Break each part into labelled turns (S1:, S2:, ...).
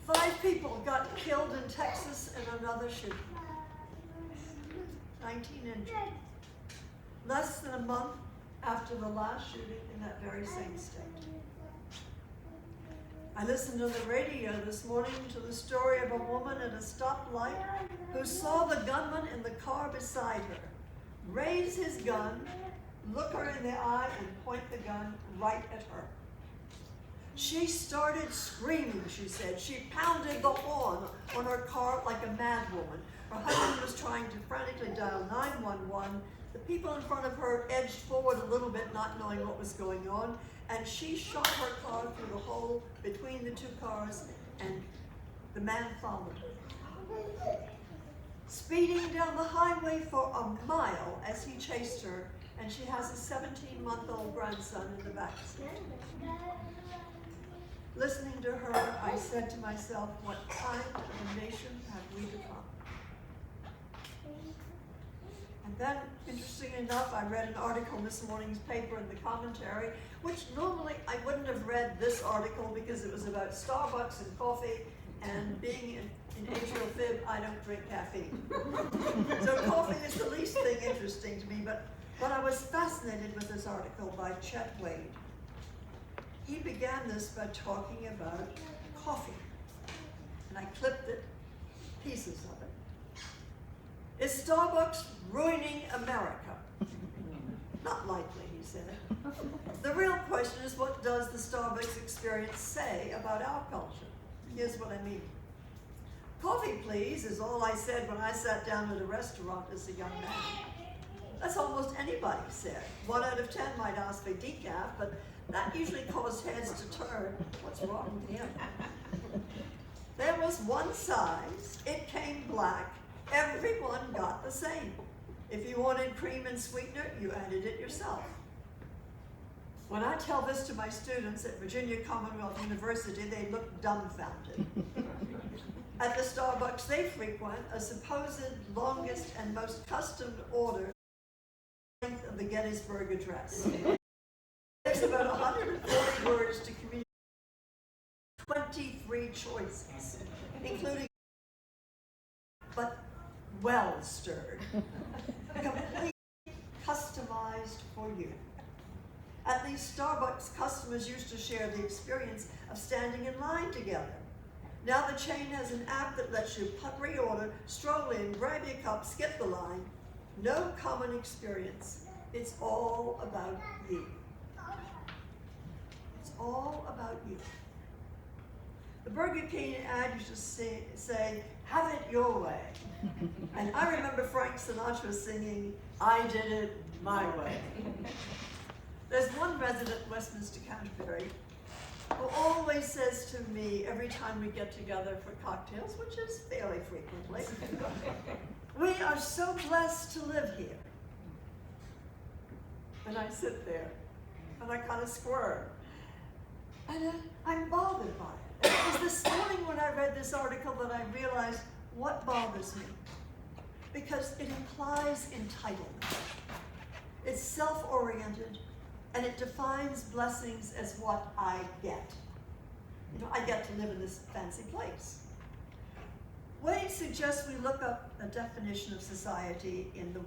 S1: 5 people got killed in Texas in another shooting. 19 injured. Less than a month after the last shooting in that very same state. I listened on the radio this morning to the story of a woman at a stoplight who saw the gunman in the car beside her raise his gun, look her in the eye, and point the gun right at her. She started screaming, she said. She pounded the horn on her car like a mad woman. Her husband was trying to frantically dial 911. The people in front of her edged forward a little bit, not knowing what was going on, and she shot her car through the hole between the 2 cars, and the man followed her. Speeding down the highway for a mile as he chased her, and she has a 17-month-old grandson in the backseat. Listening to her, I said to myself, what kind of a nation have we become? And then, interesting enough, I read an article in this morning's paper in the commentary, which normally I wouldn't have read this article because it was about Starbucks and coffee, and being in atrial fib, I don't drink caffeine. So coffee is the least thing interesting to me, but I was fascinated with this article by Chet Wade. He began this by talking about coffee, and I clipped it, pieces of it. Is Starbucks ruining America? Not likely, he said. The real question is, what does the Starbucks experience say about our culture? Here's what I mean. Coffee, please, is all I said when I sat down at a restaurant as a young man. That's almost anybody said. 1 out of 10 might ask for decaf, but that usually caused heads to turn. What's wrong with him? There was one size. It came black. Everyone got the same. If you wanted cream and sweetener, you added it yourself. When I tell this to my students at Virginia Commonwealth University, they look dumbfounded. At the Starbucks they frequent, a supposed longest and most customed order length of the Gettysburg Address. There's about 140 words to communicate, 23 choices, including but well stirred, completely customized for you. At least Starbucks customers used to share the experience of standing in line together. Now the chain has an app that lets you pre-order, stroll in, grab your cup, skip the line. No common experience. It's all about you. It's all about you. The Burger King ad used to say, have it your way. And I remember Frank Sinatra singing, I did it my way. There's one resident in Westminster, Canterbury, who always says to me every time we get together for cocktails, which is fairly frequently, we are so blessed to live here. And I sit there, and I kind of squirm. And I'm bothered by it. And it was this morning when I read this article that I realized what bothers me. Because it implies entitlement. It's self-oriented, and it defines blessings as what I get. You know, I get to live in this fancy place. Wade suggests we look up a definition of society in the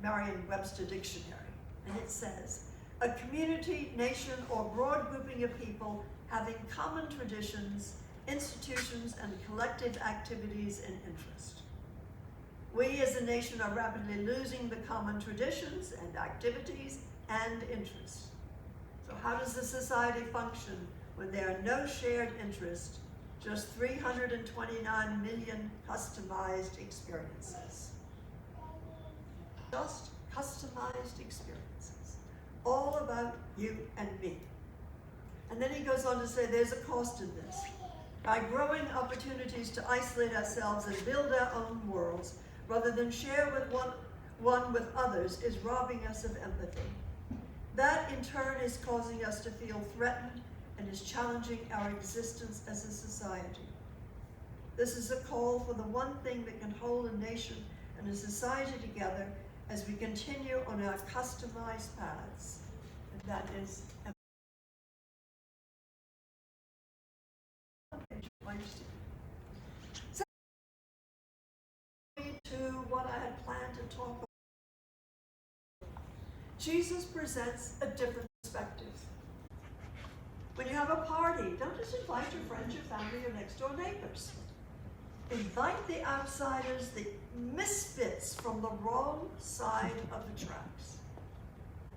S1: Merriam-Webster dictionary, and it says, a community, nation, or broad grouping of people having common traditions, institutions, and collective activities and interest. We as a nation are rapidly losing the common traditions and activities and interests. So how does the society function when there are no shared interests, just 329 million customized experiences? Just customized experiences, all about you and me. And then he goes on to say there's a cost in this. By growing opportunities to isolate ourselves and build our own worlds, rather than share with one with others, is robbing us of empathy. That in turn is causing us to feel threatened and is challenging our existence as a society. This is a call for the one thing that can hold a nation and a society together as we continue on our customized paths, and that is empathy. Jesus presents a different perspective. When you have a party, don't just invite your friends, your family, your next door neighbors. Invite the outsiders, the misfits from the wrong side of the tracks.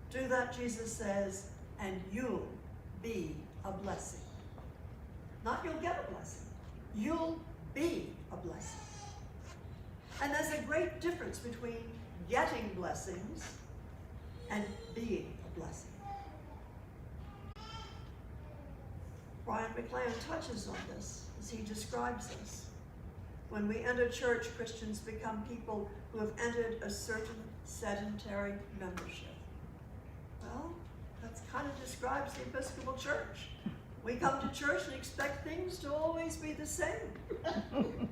S1: Do that, Jesus says, and you'll be a blessing. Not you'll get a blessing. You'll be a blessing. And there's a great difference between getting blessings and being a blessing. McLaren touches on this as he describes this. When we enter church, Christians become people who have entered a certain sedentary membership. Well, that kind of describes the Episcopal Church. We come to church and expect things to always be the same.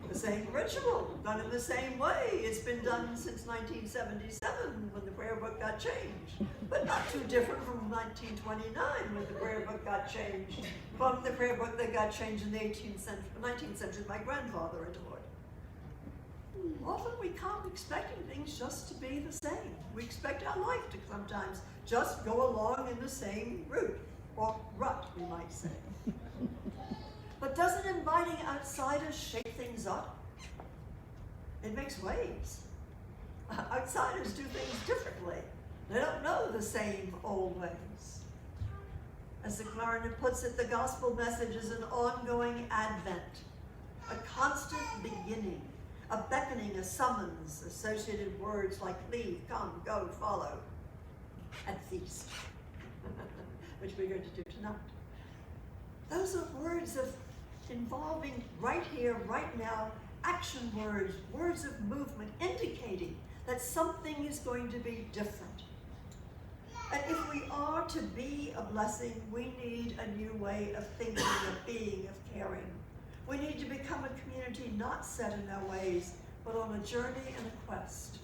S1: The same ritual, done in the same way. It's been done since 1977 when the prayer book got changed. But not too different from 1929 when the prayer book got changed. From the prayer book that got changed in the 19th century, my grandfather adored. Often we come expecting things just to be the same. We expect our life to sometimes just go along in the same route, or rut, we might say. But doesn't inviting outsiders shake things up? It makes waves. Outsiders do things differently. They don't know the same old ways. As the McLaren puts it, the gospel message is an ongoing advent, a constant beginning, a beckoning, a summons, associated words like leave, come, go, follow, and feast, which we're going to do tonight. Those are words of involving right here, right now, action words, words of movement, indicating that something is going to be different. And if we are to be a blessing, we need a new way of thinking, of being, of caring. We need to become a community not set in our ways, but on a journey and a quest.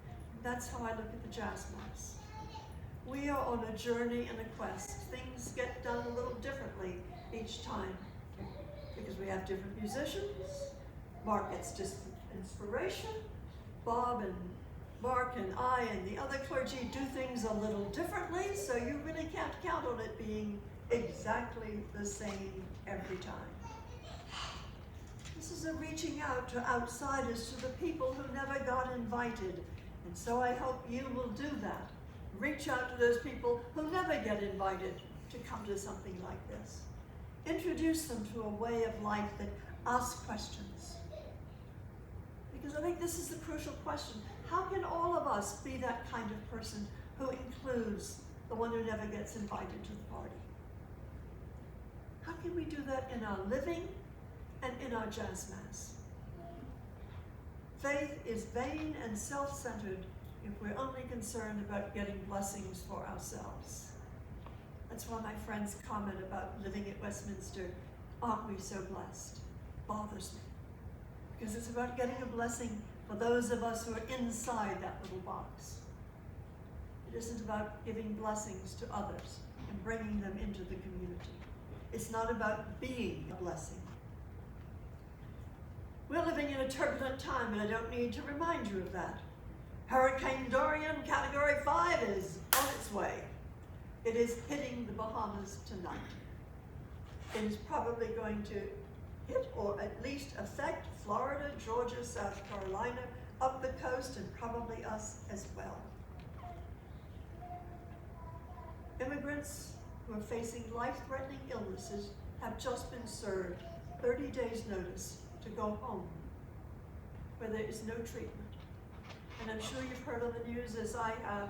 S1: And that's how I look at the Jazz Mass. We are on a journey and a quest. Things get done a little differently each time because we have different musicians. Mark gets just inspiration. Bob and Mark and I and the other clergy do things a little differently, so you really can't count on it being exactly the same every time. This is a reaching out to outsiders, to the people who never got invited. And so I hope you will do that. Reach out to those people who never get invited to come to something like this. Introduce them to a way of life that asks questions. Because I think this is the crucial question. How can all of us be that kind of person who includes the one who never gets invited to the party? How can we do that in our living and in our Jazz Mass? Faith is vain and self-centered if we're only concerned about getting blessings for ourselves. That's why my friends comment about living at Westminster, aren't we so blessed? Bothers me. Because it's about getting a blessing for those of us who are inside that little box. It isn't about giving blessings to others and bringing them into the community. It's not about being a blessing. We're living in a turbulent time, and I don't need to remind you of that. Hurricane Dorian, Category 5, is on its way. It is hitting the Bahamas tonight. It is probably going to hit or at least affect Florida, Georgia, South Carolina, up the coast, and probably us as well. Immigrants who are facing life-threatening illnesses have just been served 30 days notice to go home where there is no treatment. And I'm sure you've heard on the news, as I have,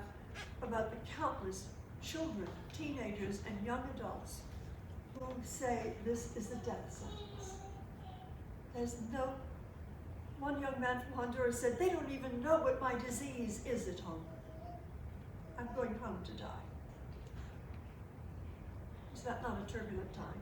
S1: about the countless children, teenagers, and young adults who say this is a death sentence. There's no, one young man from Honduras said, they don't even know what my disease is at home. I'm going home to die. Is that not a turbulent time?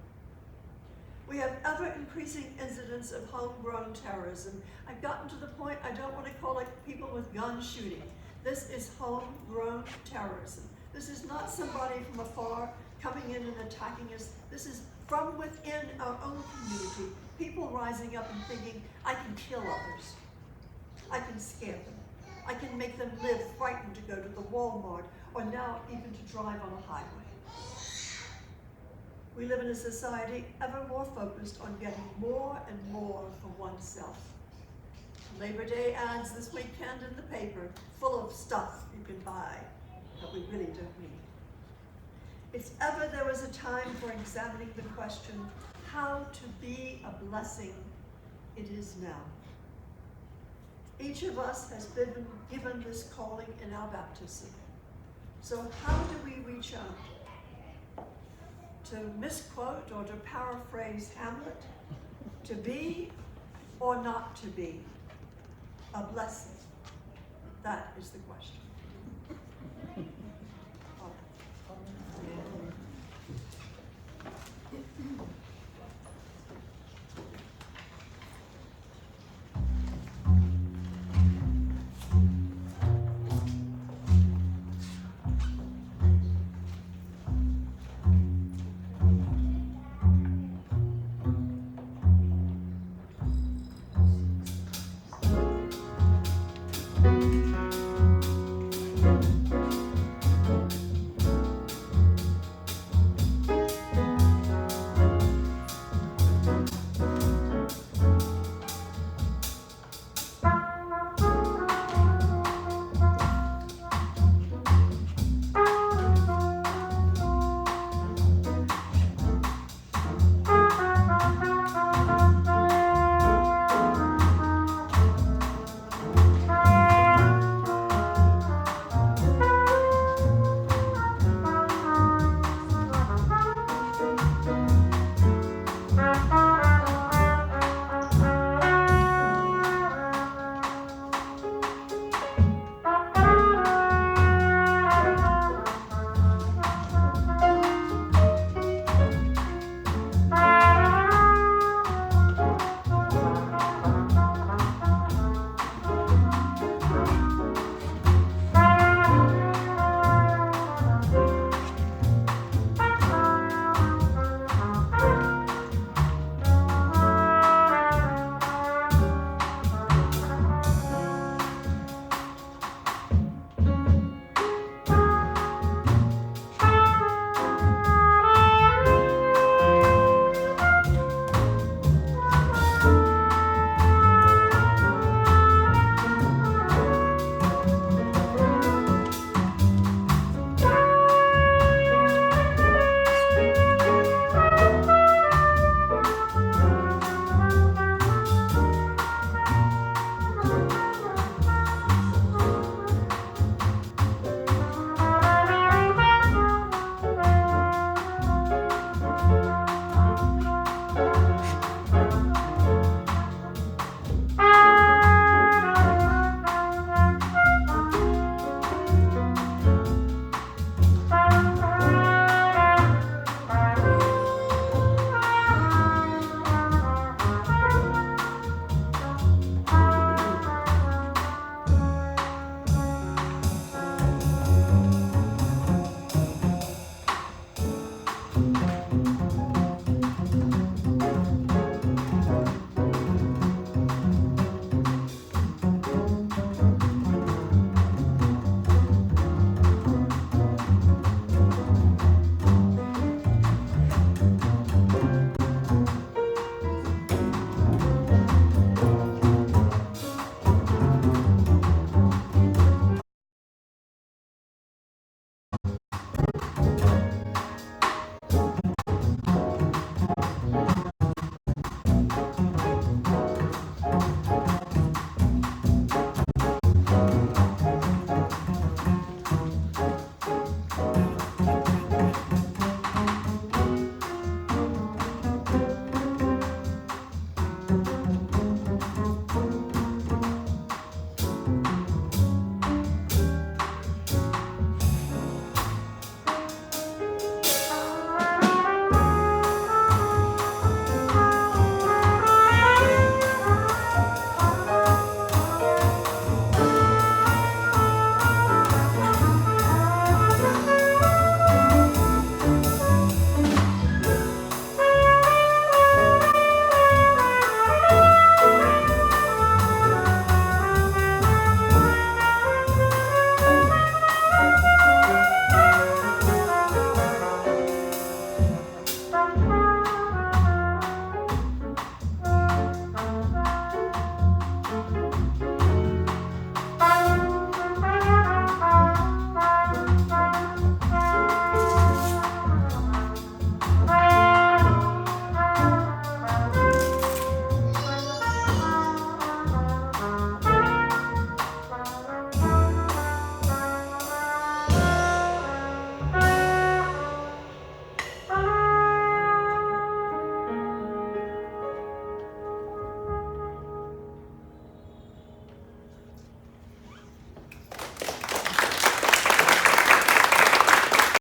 S1: We have ever-increasing incidents of homegrown terrorism. I've gotten to the point I don't want to call it people with guns shooting. This is homegrown terrorism. This is not somebody from afar coming in and attacking us. This is from within our own community, people rising up and thinking, I can kill others. I can scare them. I can make them live frightened to go to the Walmart or now even to drive on a highway. We live in a society ever more focused on getting more and more for oneself. Labor Day ads this weekend in the paper, full of stuff you can buy that we really don't need. If ever there was a time for examining the question, how to be a blessing, it is now. Each of us has been given this calling in our baptism. So how do we reach out? To misquote or to paraphrase Hamlet, to be or not to be a blessing? That is the question.